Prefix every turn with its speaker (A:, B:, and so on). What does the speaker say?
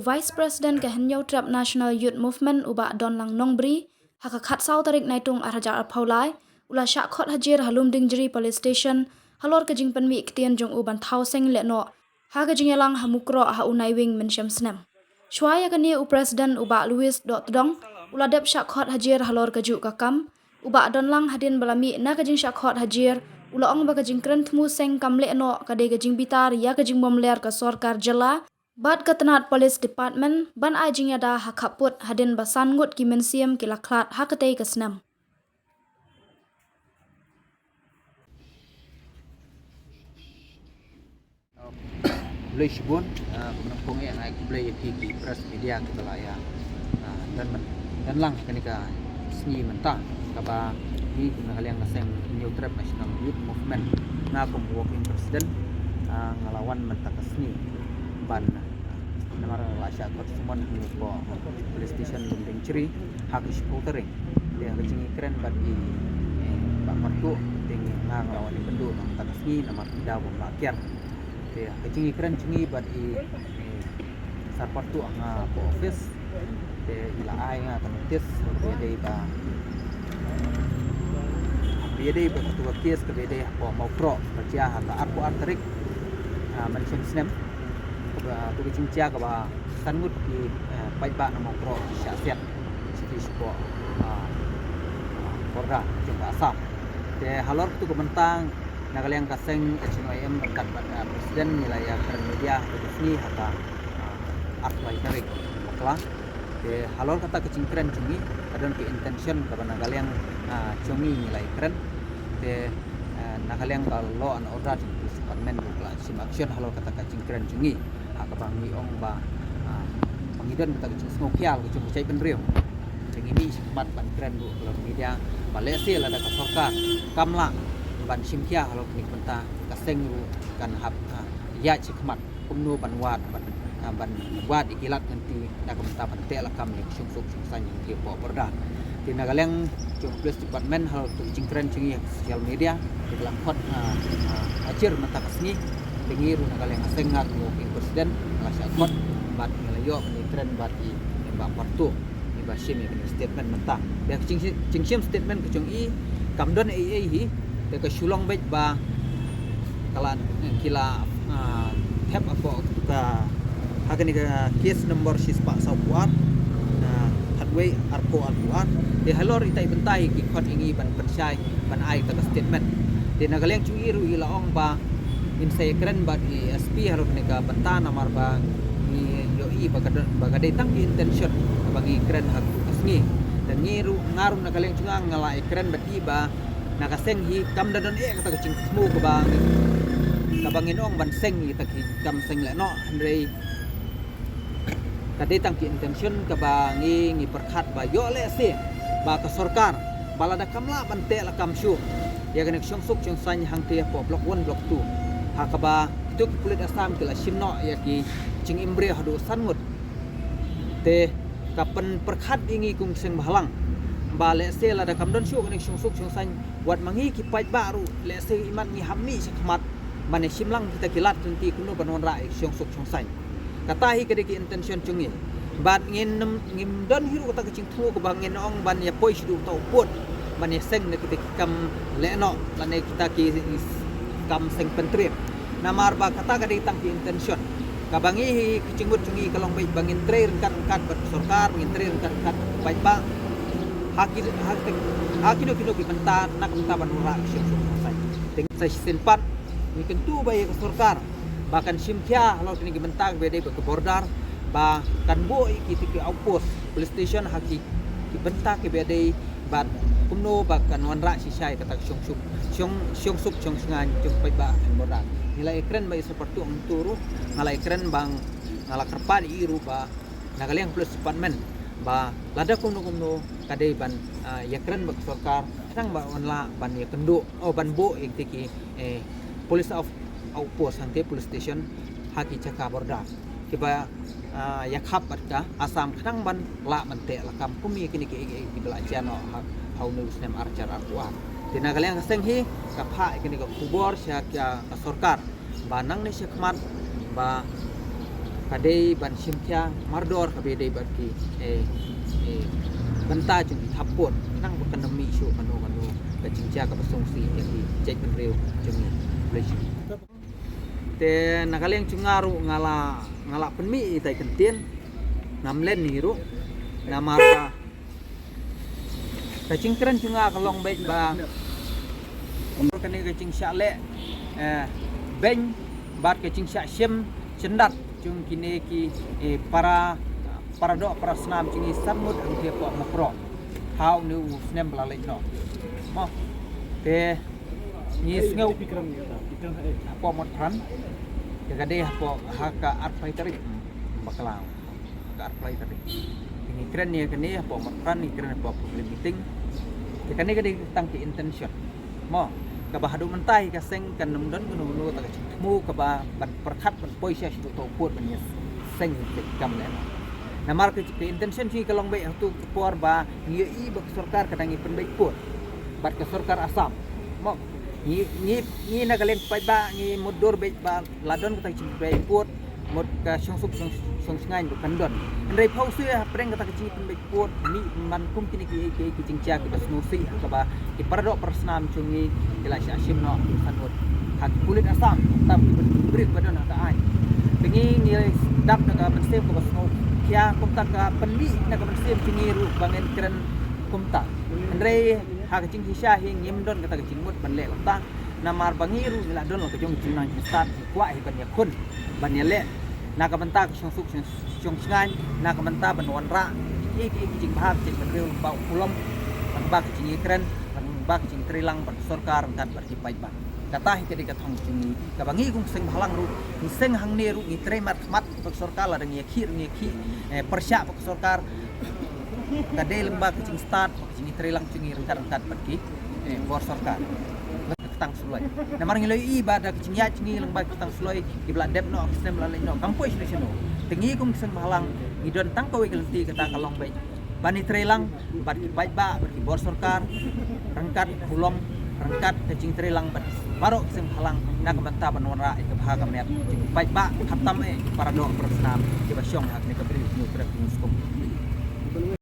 A: Vice President ke Henyau Trap National Youth Movement uba Don Lang Nongbri haka khat sau tarik naitung arhajar arpaulai ula syak khot hajir halum dingjeri police station halor ke jing penmi ktien jong uban thau seng le no ha ke jing elang hamukro ha unai wing mensyam snam shwaya ke ni u President uba Louis Dotdong ula dep syak khot hajir halor ke juk kakam uba Don Lang hadin balami na ke jing syak khot hajir ula ong ba ke jing kren thmu seng kam le no kade ke jing bitar ya ke jing bom ler ke sorkar jela Bad ketenat Police Department ban ajing ada hakaput hadin basan ngut ki mensiam ki laklat hakatei kesnam.
B: Boleh sebut menampung yang naik boleh di press media kita lah ya dan lang kenika seni mentah kaba ni kena hal yang naseng New Trap National Youth Movement ngapung walking president ngelawan mentah seni ban namar lasya kot semua ni po police station Lumbing Ceri hak supportering dia kecing keren bagi bak martu tinggi ngelawan di bendu mentah seni namar tidak bermakir dia kecing keren cengi bagi sarpartu anga po office dia ila ai nga kanotis dia dei ketua kes ke dia po mau pro kerja hak arpo arterik manusia Islam tu kecing cia ke ba sangut di baik ba mau pro syasiat sisi support korda jumpa asap de halor tu kementang nagaliang kaseng HNYM berkat pada presiden wilayah media resmi hata artwai tarik kelah de halor kata kecing keren cumi adon ke intention ke nagaliang cumi nilai keren de nagaliang kalau an order di department kelah sim action halor kata kecing keren cumi hak bangi ong ba pangidon kata kecing smokial kecing cai penriu cing ini semat ban keren bu kalau media Malaysia ada ke sorkar kamla ban simkia kalau ni penta kaseng ru kan hab ya cikmat kumnu ban wat ban wat ikilat nanti nak penta pente la kam ni sungsuk sungsan yang dia po berda di nagaleng jong police department hal tu cingkren cingi sosial media di dalam hot ajir mata kasni dengi ru nagaleng asengat mo presiden alasya hot bat ngelayo ni kren bat i ba partu ni ba sim ni statement mata dia cingsim statement ke jong i kamdon hi dia ke sulong baik ba kalan kila tap apa ka hagan ke case number sispa sabuat hadway arpo albuat de halor itai bentai ki khot ingi ban percay ban ai ta statement de nagaleng cui ru ila ong ba in say kren ba di SP halor ne ka benta namar ba ni yo i bagade tang intention bagi kren hak asni dan ngiru ngarum nagaleng cunga ngalai kren ba di ba nakaseng hi kam dadon kata kecing smu ke bang kabangin ong ban seng hi tak kam seng le no andre kade tang ki intention ke bangi ngi perkhat ba yo le se ba ka sorkar balada kamla ban te la kam shu ya gane syong suk syong san hang te po blok 1 blok 2 ha ka ba tu ki pulit asam ke la simno ya ki cing imbre hadu sanmut te kapen perkhat ingi kung seng balang ba le se la da kam don shu gane syong suk syong san wat mangi ki pait baru le se iman ni hammi sakmat mane simlang kita kilat nanti kuno banon ra syong suk syong san kata hi kede ki intention chungi bat ngin ngim don hiru kata kecing thu ke bangin ong ban ya poi sidu tau put ban ya seng ne kita kam le no lane kita ki kam seng pentrip namar ba kata kede tang ki intention kabangi hi kecing chungi kalong baik bangin train kan bat sorkar ngin train kan baik ba hakino kino ki benta nak benta banura syuk sai teng sai senpat ni kentu bayi ke sorkar bahkan simkia kalau kini benta bede ke bordar ba kan bo ki ti outpost police station haki ki benta ke bede bat kumno bahkan wanra si sai kata syong suk ngan jung pai ba bordar nilai keren bayi seperti ang turu ngalai keren bang ngala kerpan iru ba nagaleng police department ba lada kumno kadai ban ya keren bak sorkar sang ba onla ban ya kendo ban bo tiki police of outpost hangte police station haki caka borda kiba ya khap ka asam khang ban la mante la kam kumi kini ki belajar no how news nem archer aqua tina galeng seng hi ka pha kini ka kubor sya ka sorkar banang ni syakmat ba kadai ban simtia mardor kabedai bagi banta chung di thapot nang bukan demi isu kanu ke jingja ke besongsi yang di cek penreu chung relation te nakaleng chungaru ngala penmi tai kentien namlen niru namarba kacing keren chunga kalong baik ba kani kacing syale ben bat kacing syem cendat chung kini ki para do para senam chung samut ang dia po mokro how new snem blalai no mo te ni ngau apa mod pran kagade apa haka art fighter baklang art fighter ini keren ni kani apa mod pran ni keren apa public meeting kani kade tangki intention mo kabahadu mentai ka seng kan nomdon gunu ta mu kaba ban perkhat ban poisa situ to put ban seng kam le namar ke intention si kalong bai tu por ba ngi bak sarkar kadangi penbai put bat ke sarkar asam mo ni na kaleng pai ba ni mudur bai ba ladon ka chi bai put mud ka sungsuk sungsngai bukan don andai pau sia preng kata kecil penbai put ni man kum kini ki cingcia ki basnusi ka ba ki pardo persnam chungi ila syashim no sanut hak kulit asam tapi berit badan ka ai tengi ni dap ka pensem ka basnu kia kumta ka penli na ka pensem chungi ru bangen keren kumta andai hak cing hisya hing yimdon kata kecil mud banle ta namar bangiru ila don ka jong jinang start kwa hi ban yakun ban yale nak benta sungsuk sungsngan nak benta banwan ra iki cing bahak cing bereu bau ulom bak cing keren bak cing trilang ban sarkar kat berkipai ba kata hi kedi katong cing ka bangi kung seng halang ru ni seng hang ne ru ni tre mat bak sarkar la ngi khi persya bak sarkar kadai lembak cing start cing trilang cing kat berki bor sarkar tang sulai namar ngiloi ibadah kecing ya cingi lembag tang sulai di belak dep no sistem lalai no kampoi nasional tengi kum seng malang ngidon tang kawe gelenti kata kalong baik bani trelang bat baik ba berki bor sarkar rengkat hulong rengkat kecing trelang bat barok seng halang nak benta banwara ke bahaga met baik ba khatam para do persnam ke basyong hak ne ke beri new trap muskum